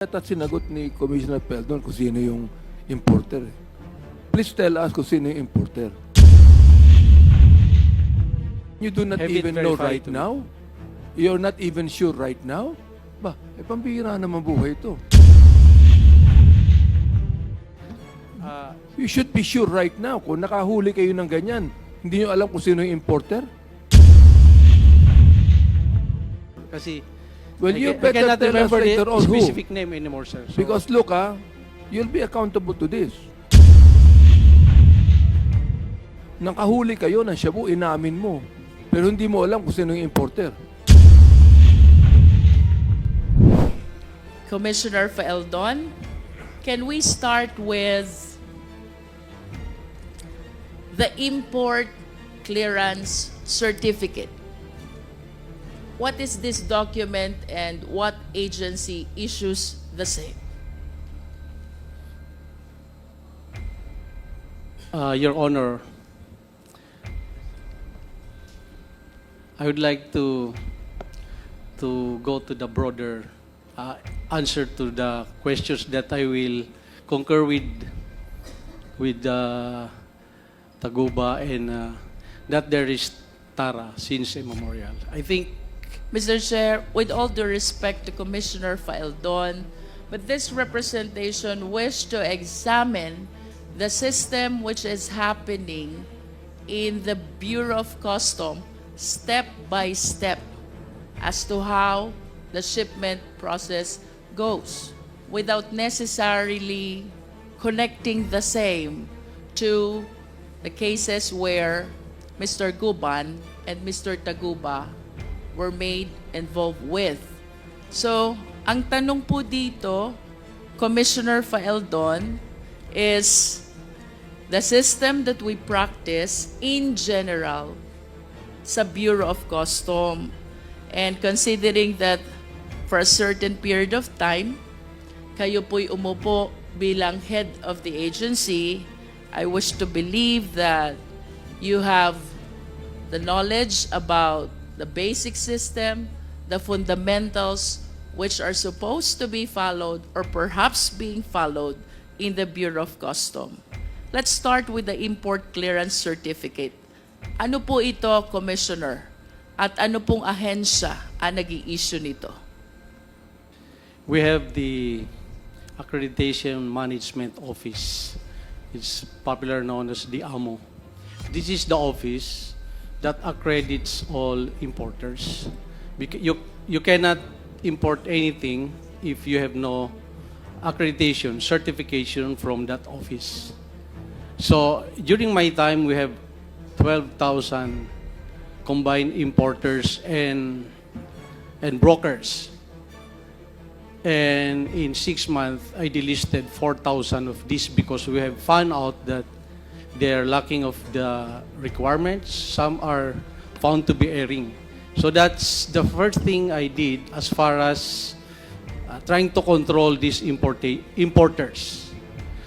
At sinagot ni Commissioner Faeldon kung sino yung importer. Please tell us kung sino yung importer. You do not Have it even know verified right to me. now? You're not even sure right now? Ba, pambihira naman buhay ito. You should be sure right now. Kung nakahuli kayo ng ganyan, hindi nyo alam kung sino yung importer? Kasi Well, you I better cannot tell us remember later the on who. specific name anymore, sir. So, Because look, you'll be accountable to this. Nakahuli kayo ng shabu, inamin mo. Pero hindi mo alam kung sino yung importer. Commissioner Faeldon, can we start with the import clearance certificate? What is this document and what agency issues the same? Your Honor, I would like to go to the broader answer to the questions that I will concur with Taguba and that there is Tara since immemorial. I think, Mr. Chair, with all due respect to Commissioner Faeldon, but this representation wished to examine the system which is happening in the Bureau of Customs step by step as to how the shipment process goes without necessarily connecting the same to the cases where Mr. Guban and Mr. Taguba were made involved with. So, ang tanong po dito, Commissioner Faeldon, is the system that we practice in general sa Bureau of Customs, and considering that for a certain period of time, kayo po'y umupo bilang head of the agency, I wish to believe that you have the knowledge about the basic system, the fundamentals which are supposed to be followed or perhaps being followed in the Bureau of Customs. Let's start with the import clearance certificate. Ano po ito, Commissioner? At ano pong ahensya ang nag-i-issue nito? we have the Accreditation Management Office. It's popular known as the AMO. This is the office that accredits all importers. You cannot import anything if you have no accreditation, certification from that office. So during my time, we have 12,000 combined importers and brokers. And in 6 months, I delisted 4,000 of this because we have found out that they are lacking of the requirements. Some are found to be erring. So that's the first thing I did as far as trying to control these importers.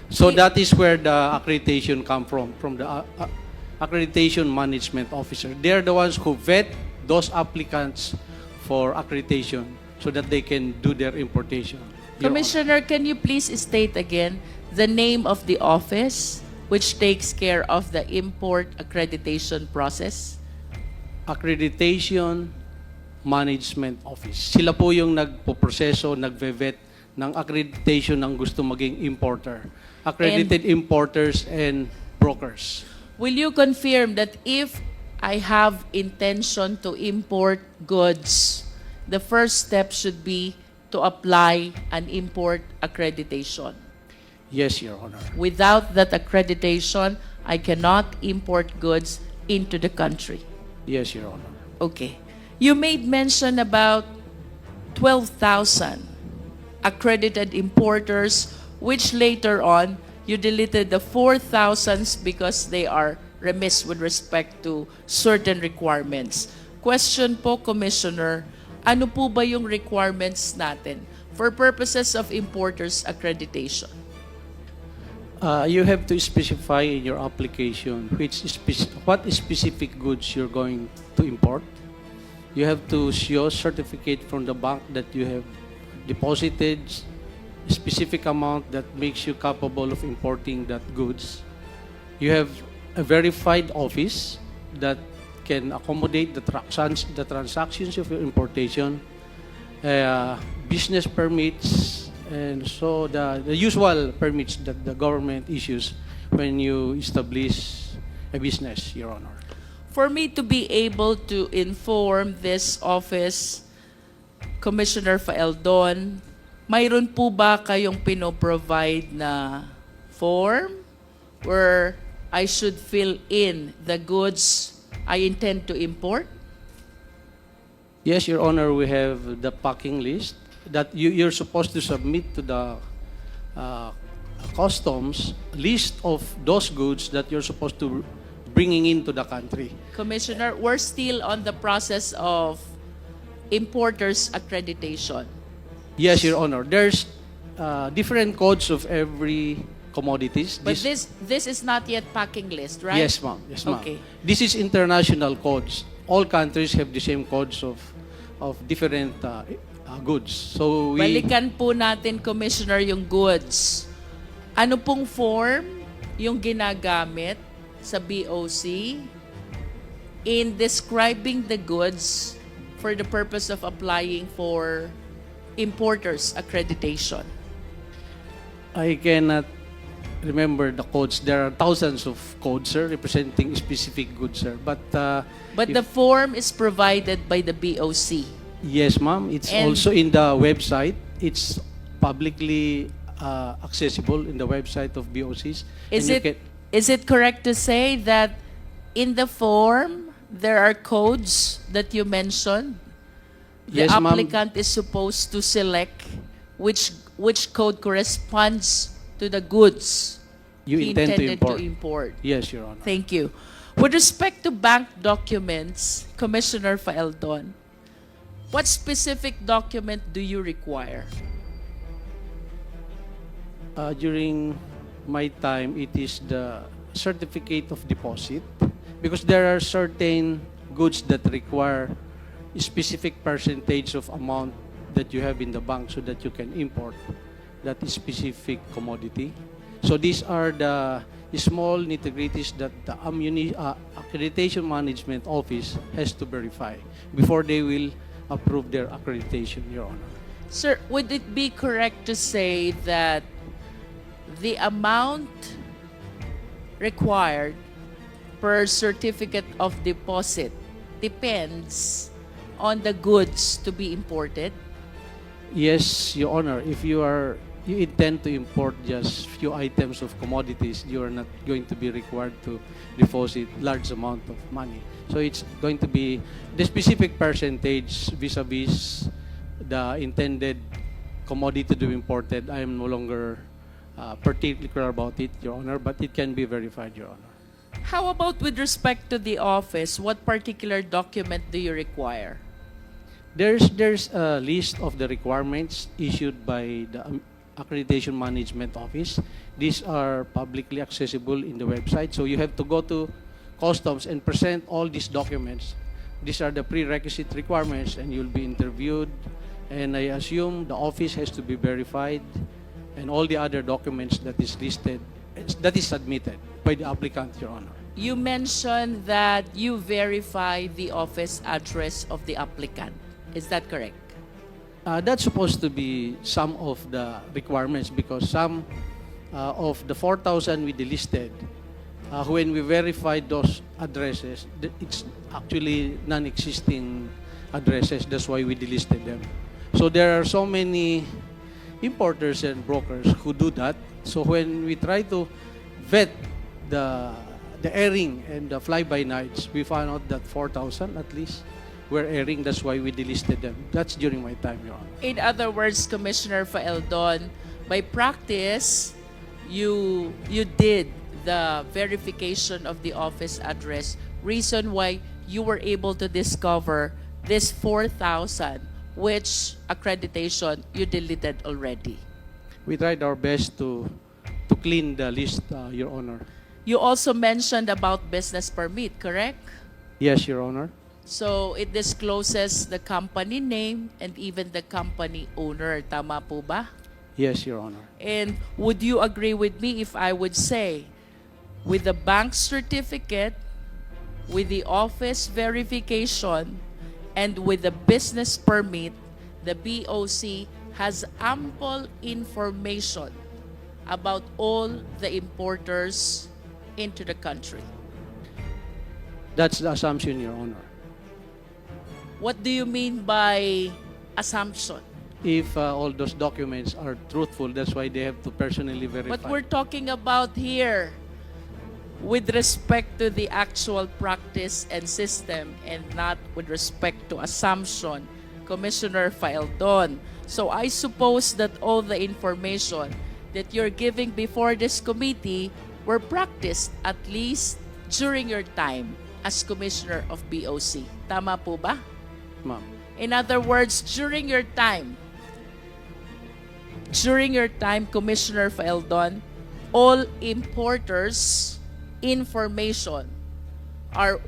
So that is where the accreditation come from the Accreditation Management Officer. They're the ones who vet those applicants for accreditation so that they can do their importation. Your Commissioner, can you please state again the name of the office which takes care of the import accreditation process? Accreditation Management Office. Sila po yung nagpo-proseso, nagve-vet ng accreditation ng gusto maging importer. Accredited importers and brokers. Will you confirm that if I have intention to import goods, the first step should be to apply an import accreditation? Yes, Your Honor. Without that accreditation, I cannot import goods into the country. Yes, Your Honor. Okay. You made mention about 12,000 accredited importers, which later on you deleted the 4,000s because they are remiss with respect to certain requirements. Question po, Commissioner, ano po ba yung requirements natin for purposes of importers accreditation? You have to specify in your application what specific goods you're going to import. You have to show certificate from the bank that you have deposited specific amount that makes you capable of importing that goods. You have a verified office that can accommodate the transactions of your importation, business permits, and so the usual permits that the government issues when you establish a business, Your Honor. For me to be able to inform this office, Commissioner Faeldon, mayroon po ba kayong pinoprovide na form where I should fill in the goods I intend to import? Yes, Your Honor, we have the packing list that you're supposed to submit to the customs list of those goods that you're supposed to bringing into the country. Commissioner, we're still on the process of importers accreditation. Yes, Your Honor. There's different codes of every commodities. But this is not yet packing list, right? Yes, ma'am. Yes, ma'am. Okay. This is international codes. All countries have the same codes of different goods. So we Balikan po natin, Commissioner, yung goods. Ano pong form yung ginagamit sa BOC in describing the goods for the purpose of applying for importers accreditation? I cannot remember the codes. There are thousands of codes, sir, representing specific goods, sir. But But the form is provided by the BOC. yes, ma'am. It's And- also in the website. It's publicly accessible in the website of BOCs. Is And you it can- is it correct to say that in the form there are codes that you mentioned? The Yes, ma'am. applicant is supposed to select which code corresponds to the goods You he intend to intended import. import. Yes, Your Honor. Thank you. With respect to bank documents, Commissioner Faeldon, what specific document do you require? During my time, it is the certificate of deposit because there are certain goods that require a specific percentage of amount that you have in the bank so that you can import that specific commodity. So these are the small nitty-gritties that the accreditation management office has to verify before they will approve their accreditation, Your Honor. Sir, would it be correct to say that the amount required per certificate of deposit depends on the goods to be imported? Yes, Your Honor. If you intend to import just few items of commodities, you are not going to be required to deposit large amount of money. So it's going to be the specific percentage vis-a-vis the intended commodity to be imported. I am no longer particular about it, Your Honor, but it can be verified, Your Honor. How about with respect to the office? What particular document do you require? There's a list of the requirements issued by the Accreditation Management Office. These are publicly accessible in the website. So you have to go to Customs and present all these documents. These are the prerequisite requirements and you'll be interviewed. And I assume the office has to be verified and all the other documents that is listed, that is submitted by the applicant, Your Honor. You mentioned that you verify the office address of the applicant. Is that correct? That's supposed to be some of the requirements because some of the 4,000 we delisted, when we verified those addresses, it's actually non-existing addresses. That's why we delisted them. So there are so many importers and brokers who do that. So when we try to vet the airing and the fly-by-nights, we found out that 4,000 at least were airing. That's why we delisted them. That's during my time, Your Honor. In other words, Commissioner Faeldon, by practice, you did the verification of the office address. Reason why you were able to discover this 4,000, which accreditation you deleted already. We tried our best to clean the list, Your Honor. You also mentioned about business permit, correct? Yes, Your Honor. So it discloses the company name and even the company owner. Tama po ba? Yes, Your Honor. And would you agree with me if I would say, with the bank certificate, with the office verification, and with the business permit, the BOC has ample information about all the importers into the country? That's the assumption, Your Honor. What do you mean by assumption? If all those documents are truthful, that's why they have to personally verify. But we're talking about here with respect to the actual practice and system and not with respect to assumption, Commissioner Faeldon. So I suppose that all the information that you're giving before this committee were practiced at least during your time as Commissioner of BOC. Tama po ba? Ma'am. In other words, during your time, Commissioner Faeldon, all importers' information are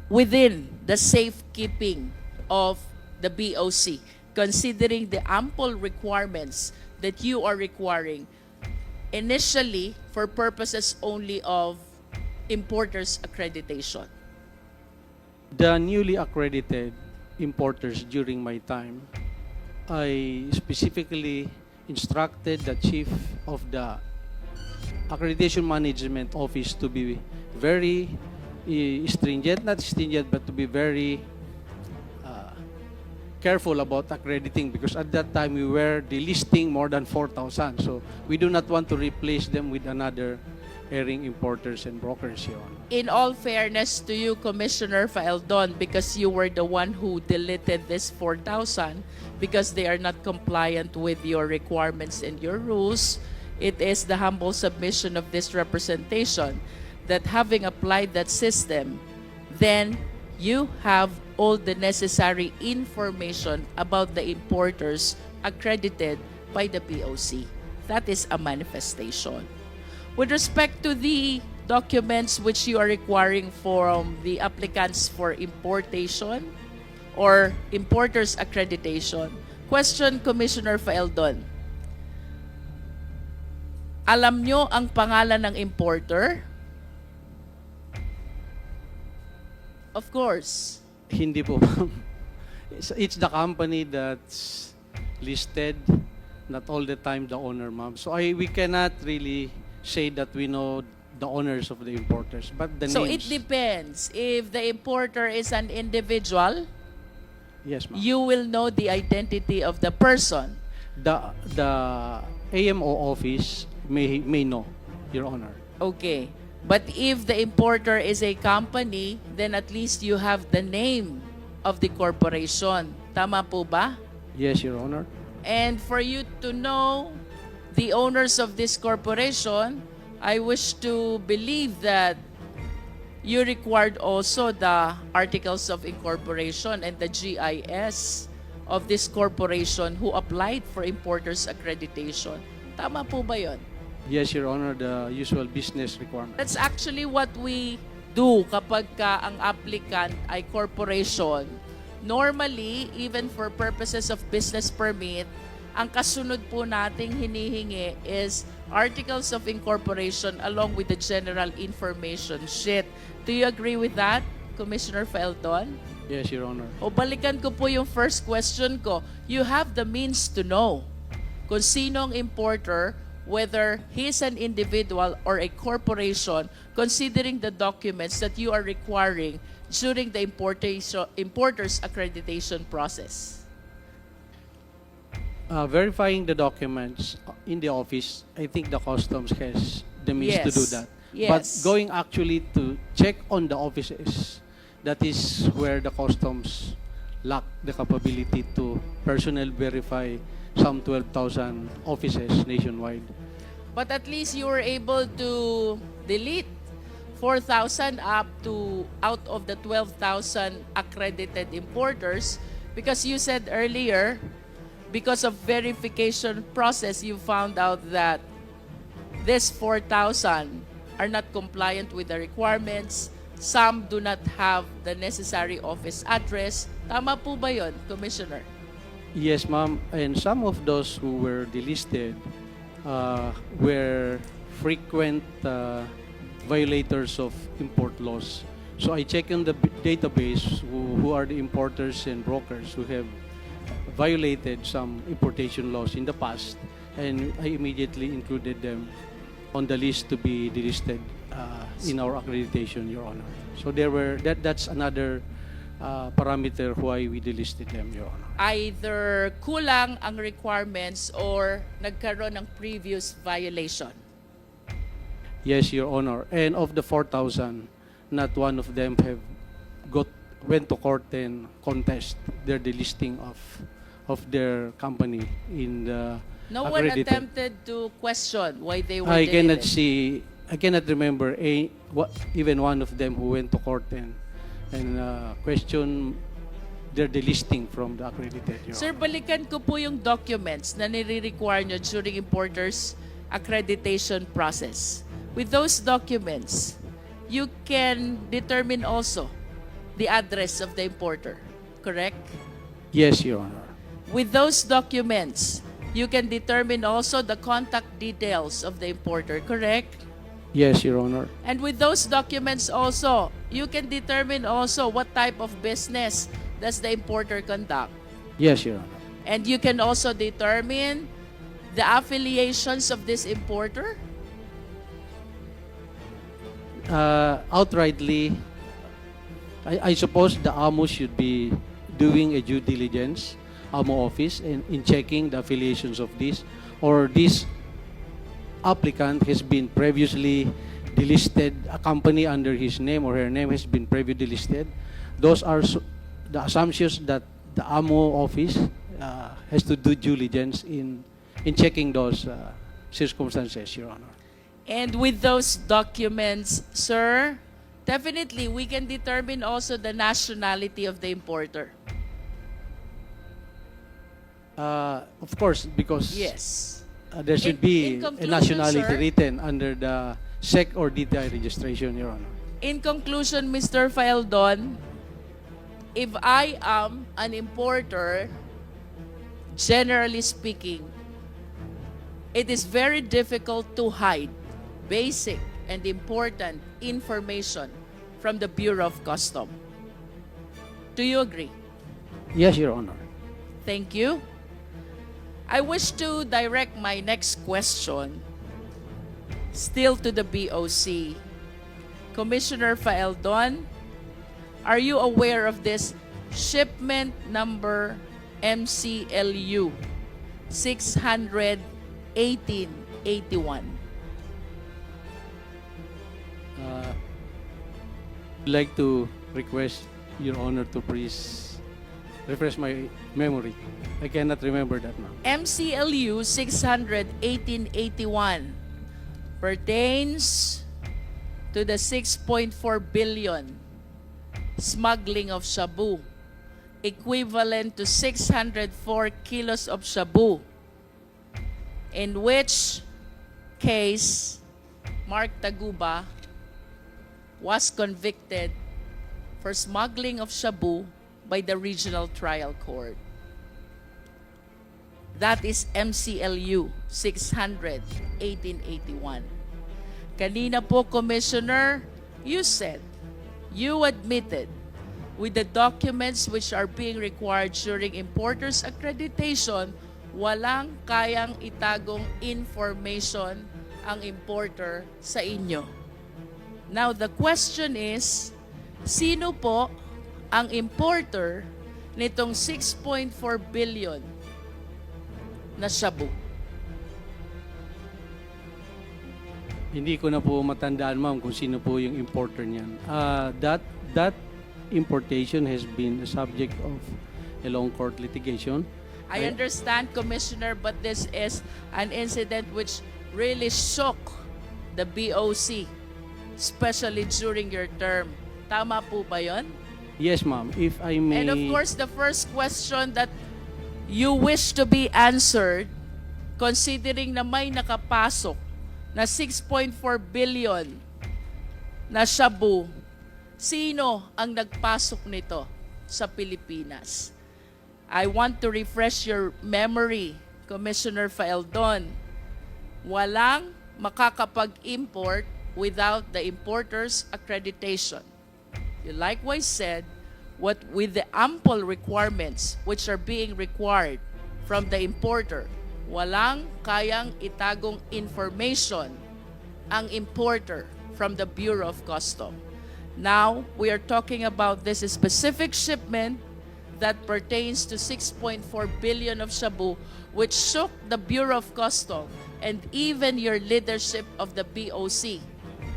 within the safekeeping of the BOC, considering the ample requirements that you are requiring initially for purposes only of importers' accreditation. The newly accredited importers during my time, I specifically instructed the chief of the Accreditation Management Office to be very stringent, not stringent, but to be very careful about accrediting, because at that time we were delisting more than 4,000. So we do not want to replace them with another herring importers and brokers, Your Honor. In all fairness to you, Commissioner Faeldon, because you were the one who deleted this 4,000 because they are not compliant with your requirements and your rules, it is the humble submission of this representation that having applied that system, then you have all the necessary information about the importers accredited by the BOC. That is a manifestation. With respect to the documents which you are requiring from the applicants for importation or importers accreditation, question, Commissioner Faeldon. Alam nyo ang pangalan ng importer? Of course. Hindi po, ma'am. It's the company that's listed, not all the time the owner, ma'am. So we cannot really say that we know the owners of the importers, but the So names. it depends. If the importer is an individual, Yes, ma'am. you will know the identity of the person. The AMO office may know, Your Honor. Okay. But if the importer is a company, then at least you have the name of the corporation. Tama po ba? Yes, Your Honor. And for you to know the owners of this corporation, I wish to believe that you required also the articles of incorporation and the GIS of this corporation who applied for importers accreditation. Tama po ba yun? Yes, Your Honor, the usual business requirement. That's actually what we do kapag ka ang applicant ay corporation. Normally, even for purposes of business permit, ang kasunod po nating hinihingi is articles of incorporation along with the general information sheet. Do you agree with that, Commissioner Faeldon? Yes, Your Honor. O balikan ko po yung first question ko. You have the means to know kung sinong importer, whether he's an individual or a corporation, considering the documents that you are requiring during the importer's accreditation process. Verifying the documents in the office, I think the customs has the means to do that. Yes. But going actually to check on the offices, that is where the customs lack the capability to personally verify some 12,000 offices nationwide. But at least you were able to delete 4,000 out of the 12,000 accredited importers, because you said earlier, because of verification process, you found out that this 4,000 are not compliant with the requirements. Some do not have the necessary office address. Tama po ba yun, Commissioner? Yes, ma'am. And some of those who were delisted were frequent violators of import laws. So I check in the database who are the importers and brokers who have violated some importation laws in the past, and I immediately included them on the list to be delisted in our accreditation, Your Honor. So that's another parameter why we delisted them, Your Honor. Either kulang ang requirements or nagkaroon ng previous violation. Yes, Your Honor. And of the 4,000, not one of them went to court and contest their delisting of their company in the No one accredited. attempted to question why they were I cannot deleted. I cannot remember even one of them who went to court and question their delisting from the accredited. Your Sir, Honor. balikan ko po yung documents na nire-require nyo during importers accreditation process. With those documents, you can determine also the address of the importer, correct? Yes, Your Honor. With those documents, you can determine also the contact details of the importer, correct? Yes, Your Honor. And with those documents also, you can determine also what type of business does the importer conduct. Yes, Your Honor. And you can also determine the affiliations of this importer. Outrightly, I suppose the AMO should be doing a due diligence, AMO office, in checking the affiliations of this, or this applicant has been previously delisted, a company under his name or her name has been previously delisted. Those are the assumptions that the AMO office has to do due diligence in checking those circumstances, Your Honor. And with those documents, sir, definitely we can determine also the nationality of the importer. Of course, because Yes. there should In be a conclusion, nationality sir, written under the SEC or DTI registration, Your Honor. In conclusion, Mr. Faeldon, if I am an importer, generally speaking, it is very difficult to hide basic and important information from the Bureau of Custom. Do you agree? Yes, Your Honor. Thank you. I wish to direct my next question still to the BOC. Commissioner Faeldon, are you aware of this shipment number MCLU 61881? I'd like to request Your Honor to please refresh my memory. I cannot remember that now. MCLU 61881 pertains to the 6.4 billion smuggling of shabu, equivalent to 604 kilos of shabu, in which case Mark Taguba was convicted for smuggling of shabu by the regional trial court. That is MCLU 61881. Kanina po, Commissioner, you said, you admitted with the documents which are being required during importers accreditation, walang kayang itagong information ang importer sa inyo. Now, the question is, sino po ang importer nitong 6.4 billion na shabu? Hindi ko na po matandaan, ma'am, kung sino po yung importer niyan. That importation has been the subject of a long court litigation. I understand, Commissioner, but this is an incident which really shook the BOC, especially during your term. Tama po ba yun? Yes, ma'am. If I may... And of course, the first question that you wish to be answered, considering na may nakapasok na 6.4 billion na shabu, sino ang nagpasok nito sa Pilipinas? I want to refresh your memory, Commissioner Faeldon. Walang makakapag-import without the importer's accreditation. You likewise said, what with the ample requirements which are being required from the importer, walang kayang itagong information ang importer from the Bureau of Customs. Now, we are talking about this specific shipment that pertains to 6.4 billion of shabu, which shook the Bureau of Customs and even your leadership of the BOC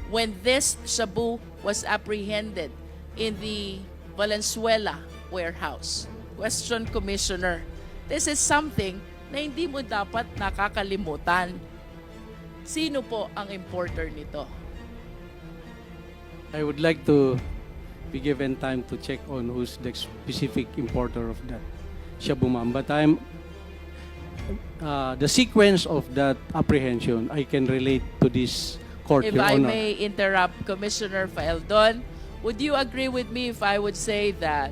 when this shabu was apprehended in the Valenzuela warehouse. Question, Commissioner. This is something na hindi mo dapat nakakalimutan. Sino po ang importer nito? I would like to be given time to check on who's the specific importer of that shabu, ma'am. But the sequence of that apprehension, I can relate to this court, If Your I Honor. may interrupt, Commissioner Faeldon, would you agree with me if I would say that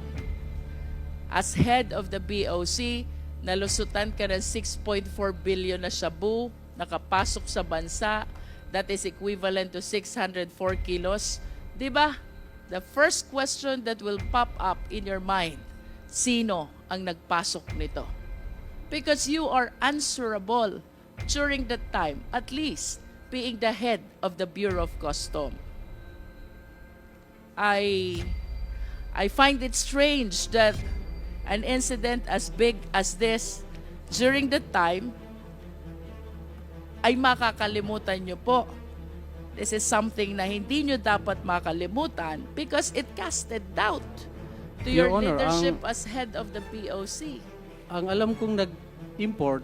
as head of the BOC, nalusutan ka ng 6.4 billion na shabu, nakapasok sa bansa, that is equivalent to 604 kilos. Diba? The first question that will pop up in your mind, sino ang nagpasok nito? Because you are answerable during that time, at least being the head of the Bureau of Customs. I find it strange that an incident as big as this during that time ay makakalimutan nyo po. This is something na hindi nyo dapat makalimutan because it casted doubt to your Your Honor, leadership as head of the POC. Ang alam kong nag-import,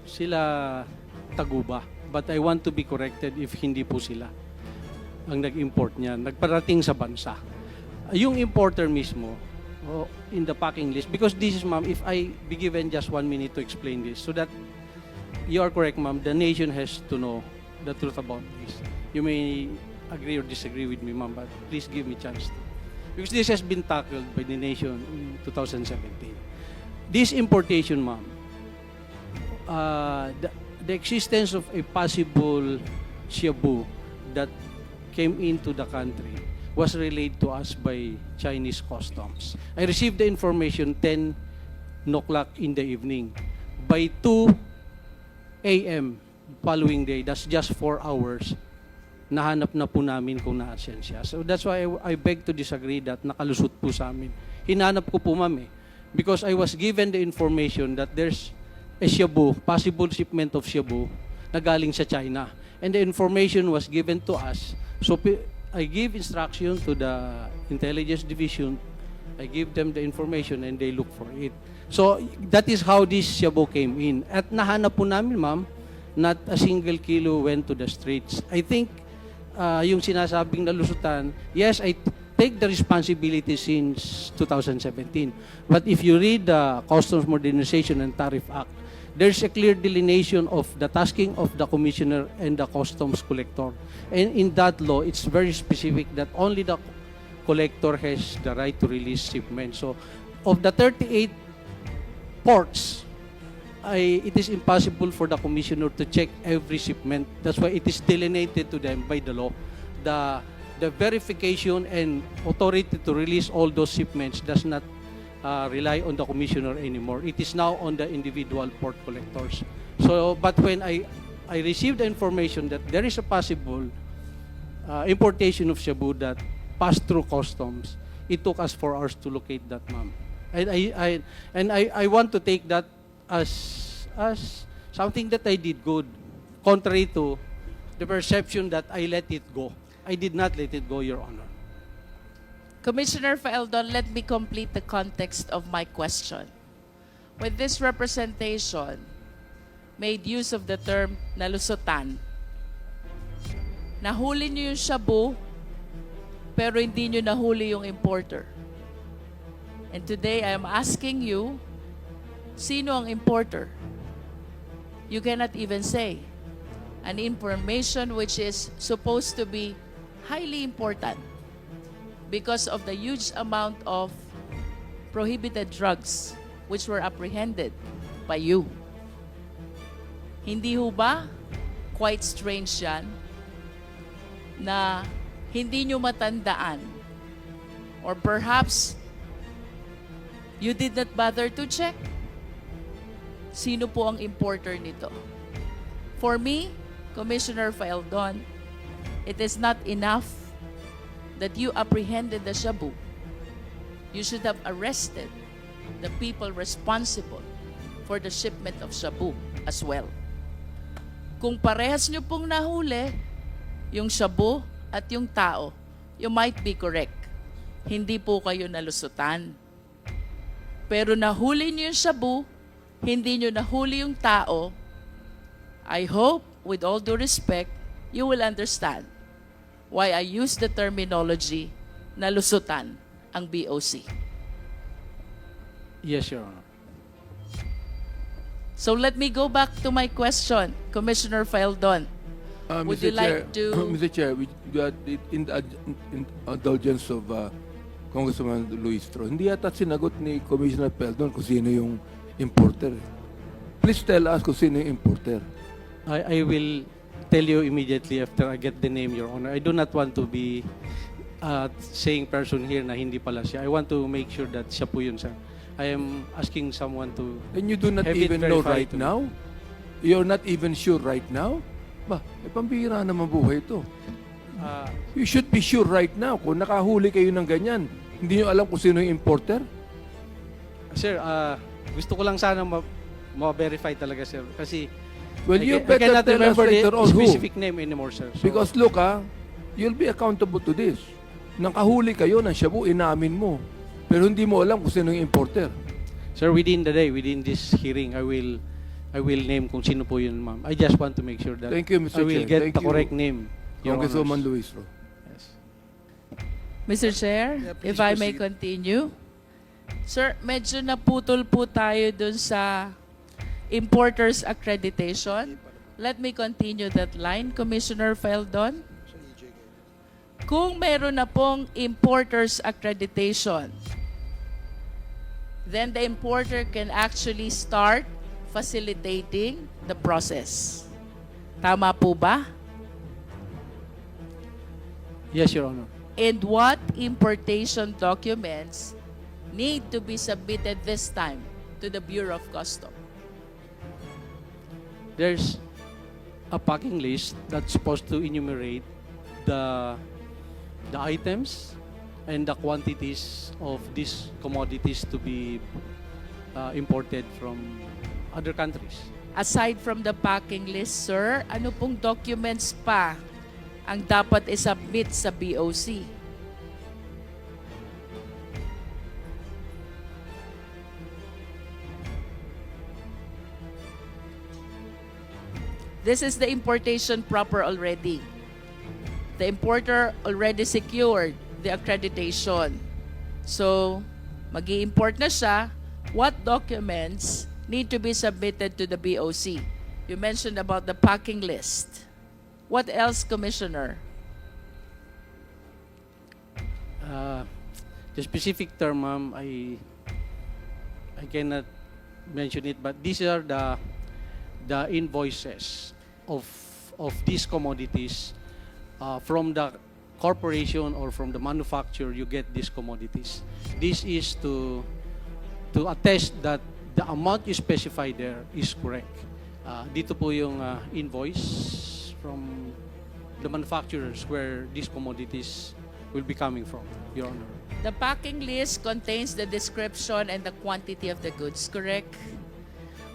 sila Taguba. But I want to be corrected if hindi po sila ang nag-import niyan. Nagparating sa bansa. Yung importer mismo, in the packing list, because this is, ma'am, if I be given just 1 minute to explain this, so that you are correct, ma'am, the nation has to know the truth about this. You may agree or disagree with me, ma'am, but please give me a chance to. Because this has been tackled by the nation in 2017. This importation, ma'am, the existence of a possible shabu that came into the country was relayed to us by Chinese customs. I received the information 10 o'clock in the evening. By 2 a.m. following day, that's just 4 hours, nahanap na po namin kung naasen siya. So that's why I beg to disagree that nakalusot po sa amin. Hinanap ko po, ma'am, because I was given the information that there's a shabu, possible shipment of shabu na galing sa China. And the information was given to us. So I give instruction to the intelligence division. I give them the information and they look for it. So that is how this shabu came in. At nahanap po namin, ma'am, not a single kilo went to the streets. I think yung sinasabing nalusutan, yes, I take the responsibility since 2017. But if you read the Customs Modernization and Tariff Act, there's a clear delineation of the tasking of the commissioner and the customs collector. And in that law, it's very specific that only the collector has the right to release shipment. So, of the 38 ports, it is impossible for the commissioner to check every shipment. That's why it is delineated to them by the law. The verification and authority to release all those shipments does not rely on the commissioner anymore. It is now on the individual port collectors. So, but when I received the information that there is a possible importation of shabu that passed through customs, it took us 4 hours to locate that, ma'am. And I want to take that as something that I did good, contrary to the perception that I let it go. I did not let it go, Your Honor. Commissioner Faeldon, let me complete the context of my question. When this representation made use of the term nalusutan, nahuli niyo yung shabu, pero hindi niyo nahuli yung importer. And today, I am asking you, sino ang importer? You cannot even say. An information which is supposed to be highly important because of the huge amount of prohibited drugs which were apprehended by you. Hindi ho ba quite strange yan na hindi nyo matandaan, or perhaps you did not bother to check sino po ang importer nito? For me, Commissioner Faeldon, it is not enough that you apprehended the shabu. You should have arrested the people responsible for the shipment of shabu as well. Kung parehas nyo pong nahuli, yung shabu at yung tao, you might be correct. Hindi po kayo nalusutan. Pero nahuli nyo yung shabu, hindi nyo nahuli yung tao, I hope, with all due respect, you will understand why I use the terminology na lusutan ang BOC. Yes, Your Honor. So let me go back to my question, Commissioner Faeldon. Would you like to... Mr. Chair, in the indulgence of Congressman Luis Tro, hindi yata sinagot ni Commissioner Faeldon kung sino yung importer. Please tell us kung sino yung importer. I will tell you immediately after I get the name, Your Honor. I do not want to be saying person here na hindi pala siya. I want to make sure that siya po yun, sir. I am asking someone to... And you do not have it even know verified right to me. now? You're not even sure right now? Ba, pambihira naman buhay ito. You should be sure right now. Kung nakahuli kayo ng ganyan, hindi nyo alam kung sino yung importer? Sir, gusto ko lang sana ma-verify talaga, sir. Kasi Well, you I better cannot tell us remember later the on who. specific name anymore, sir. So, Because look you'll be accountable to this. Nakahuli kayo ng shabu, inamin mo. Pero hindi mo alam kung sino yung importer. sir, within the day, within this hearing, I will name kung sino po yun, ma'am. I just want to make sure that Thank you, Mr. I will Chair. get Thank the you, correct name, Your Congresswoman Honors. Luis Ro. Yes. Mr. Chair, if I may continue. Sir, medyo naputol po tayo dun sa importer's accreditation. Let me continue that line, Commissioner Faeldon. Kung meron na pong importer's accreditation, then the importer can actually start facilitating the process. Tama po ba? Yes, Your Honor. And what importation documents need to be submitted this time to the Bureau of Customs? There's a packing list that's supposed to enumerate the items and the quantities of these commodities to be imported from other countries. Aside from the packing list, sir, ano pong documents pa ang dapat isubmit sa BOC? This is the importation proper already. The importer already secured the accreditation. So, mag-i-import na siya. What documents need to be submitted to the BOC? You mentioned about the packing list. What else, Commissioner? The specific term, ma'am, I cannot mention it, but these are the invoices of these commodities from the corporation or from the manufacturer. You get these commodities. This is to attest that the amount you specify there is correct. Dito po yung invoice from the manufacturers where these commodities will be coming from, Your Honor. The packing list contains the description and the quantity of the goods, correct?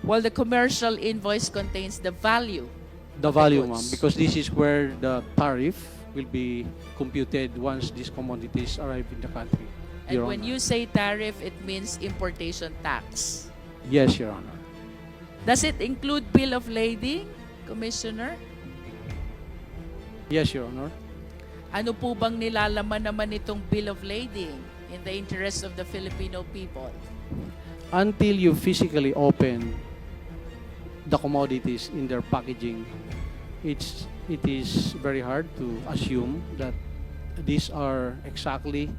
While the commercial invoice contains the value. The value, goods. ma'am, because this is where the tariff will be computed once these commodities arrive in the country, And Your when Honor. you say tariff, it means importation tax. Yes, Your Honor. Does it include bill of lading, Commissioner? Yes, Your Honor. Ano po bang nilalaman naman itong bill of lading in the interest of the Filipino people? Until you physically open the commodities in their packaging, it is very hard to assume that these are exactly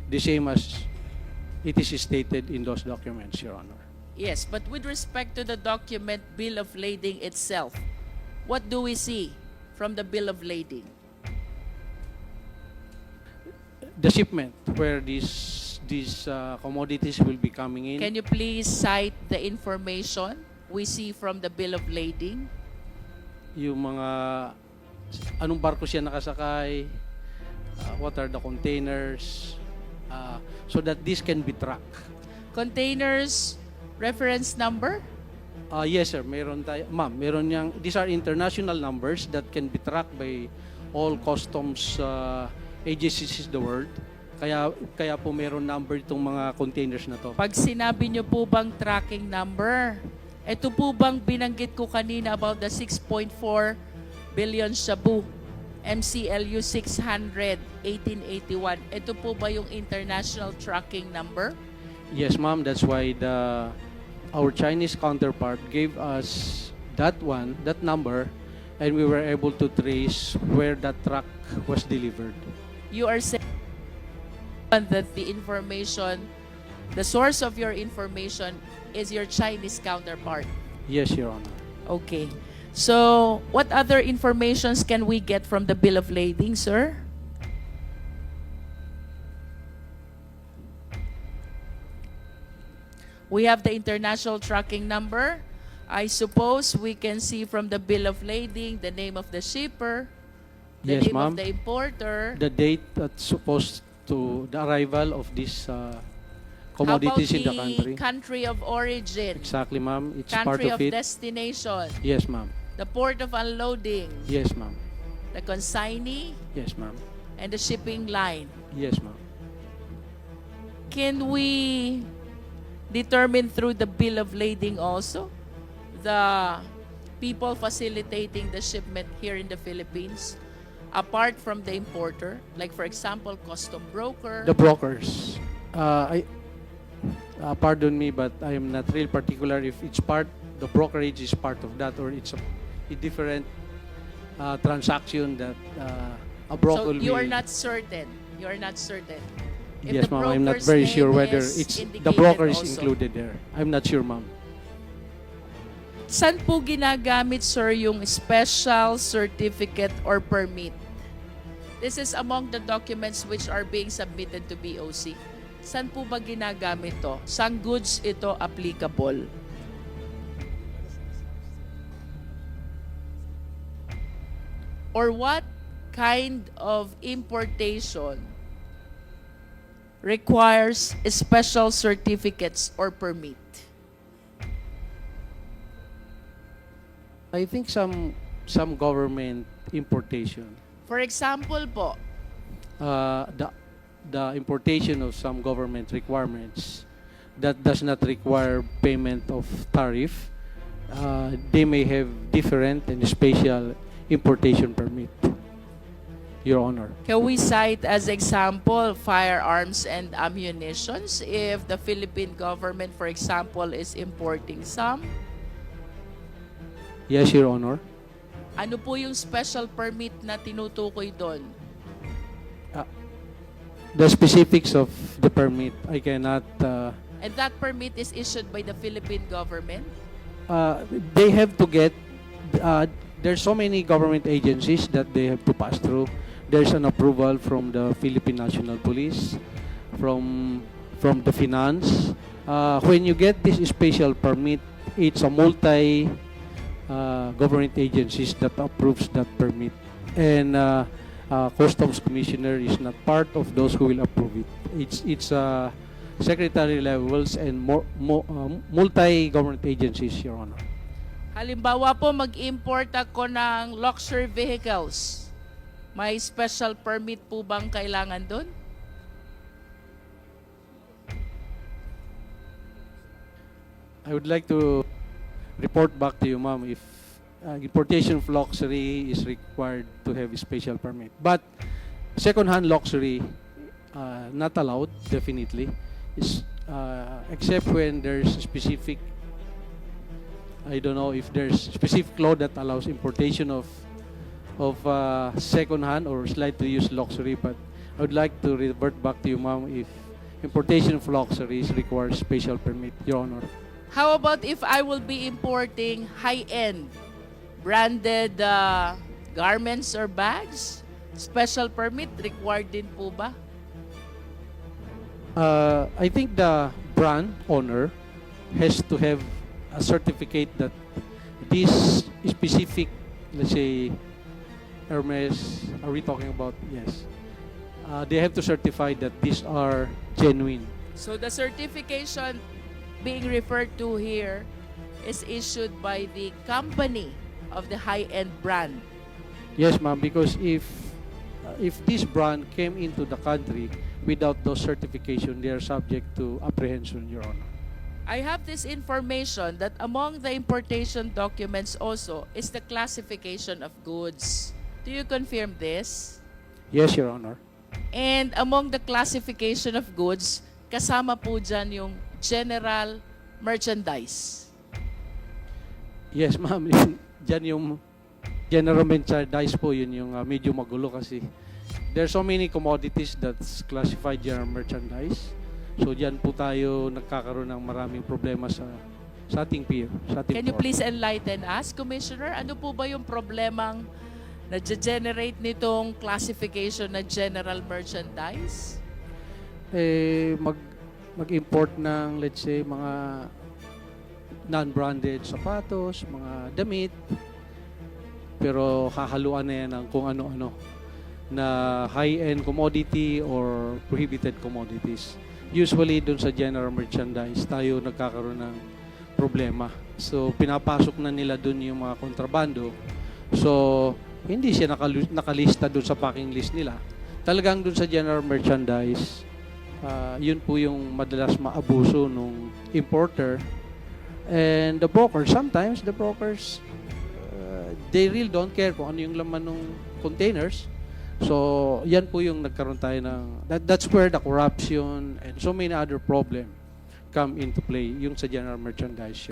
the same as it is stated in those documents, Your Honor. Yes, but with respect to the document bill of lading itself, what do we see from the bill of lading? The shipment where these commodities will be coming in. Can you please cite the information we see from the bill of lading? Yung mga anong barko siya nakasakay, what are the containers, so that this can be tracked. Containers reference number? Yes sir, meron tayo. Ma'am, meron yang, these are international numbers that can be tracked by all customs agencies in the world. Kaya po meron number itong mga containers na to. Pag sinabi niyo po bang tracking number, ito po bang binanggit ko kanina about the 6.4 billion Shabu, MCLU 600, 1881, ito po ba yung international tracking number? Yes ma'am, that's why our Chinese counterpart gave us that number, and we were able to trace where that truck was delivered. You are saying that the information, the source of your information is your Chinese counterpart. Yes, Your Honor. Okay. So, what other informations can we get from the bill of lading, sir? We have the international tracking number. I suppose we can see from the bill of lading the name of the shipper, the Yes, name ma'am. of the importer. The date that's supposed to the arrival of these How commodities in the about country. the country of origin, Exactly, ma'am. It's part country of of it. destination, Yes, ma'am. the port of unloading, Yes, ma'am. the consignee, Yes, ma'am. and the shipping line? Yes, ma'am. Can we determine through the bill of lading also the people facilitating the shipment here in the Philippines, apart from the importer, like for example, custom broker? The brokers. Pardon me, but I am not real particular if it's part, the brokerage is part of that, or it's a different transaction that a broker So you will. are not certain. You are not certain. If Yes, the ma'am. I'm not broker's very sure name whether is it's the indicated broker is also. included there. I'm not sure, ma'am. Saan po ginagamit, sir, yung special certificate or permit? This is among the documents which are being submitted to BOC. Saan po ba ginagamit to? Saan goods ito applicable? Or what kind of importation requires special certificates or permit? I think some government importation. For example po, The importation of some government requirements that does not require payment of tariff, they may have different and special importation permit, Your Honor. can we cite as example firearms and ammunitions if the Philippine government, for example, is importing some? Yes, Your Honor. Ano po yung special permit na tinutukoy doon? The specifics of the permit, I cannot. And that permit is issued by the Philippine government? They have to get. There's so many government agencies that they have to pass through. There's an approval from the Philippine National Police, from the finance. When you get this special permit, it's a multi government agencies that approves that permit, and Customs Commissioner is not part of those who will approve it. It's secretary levels and multi-government agencies, Your Honor. Halimbawa po, mag-import ako ng luxury vehicles. May special permit po bang kailangan doon? I would like to report back to you, ma'am, if importation of luxury is required to have a special permit. But second-hand luxury, not allowed, definitely, is, except when there's specific, I don't know if there's specific law that allows importation of second-hand or slightly used luxury, but I would like to revert back to you, ma'am, if importation of luxuries requires special permit, Your Honor. How about if I will be importing high-end branded garments or bags? Special permit required din po ba? I think the brand owner has to have a certificate that this specific, let's say, Hermes, are we talking about? Yes. They have to certify that these are genuine. So the certification being referred to here is issued by the company of the high-end brand. Yes, ma'am, because if this brand came into the country without those certification, they are subject to apprehension, Your Honor. I have this information that among the importation documents also is the classification of goods. Do you confirm this? Yes, Your Honor. And among the classification of goods, kasama po dyan yung general merchandise. Yes, ma'am. Diyan yung general merchandise po, yun yung medyo magulo kasi there are so many commodities that's classified general merchandise. So diyan po tayo nagkakaroon ng maraming problema sa ating peer, sa ating Can you court. please enlighten us, Commissioner? Ano po ba yung problemang na-generate nitong classification na general merchandise? Mag-import ng, let's say, mga non-branded sapatos, mga damit, pero hahaluan na yan ng kung ano-ano na high-end commodity or prohibited commodities. Usually, dun sa general merchandise, tayo nagkakaroon ng problema. So, pinapasok na nila dun yung mga kontrabando. So, hindi siya nakalista dun sa packing list nila. Talagang dun sa general merchandise, yun po yung madalas maabuso ng importer. And the brokers, sometimes the brokers, they really don't care kung ano yung laman ng containers. So, yan po yung nagkaroon tayo ng, that's where the corruption and so many other problem come into play, yung sa general merchandise.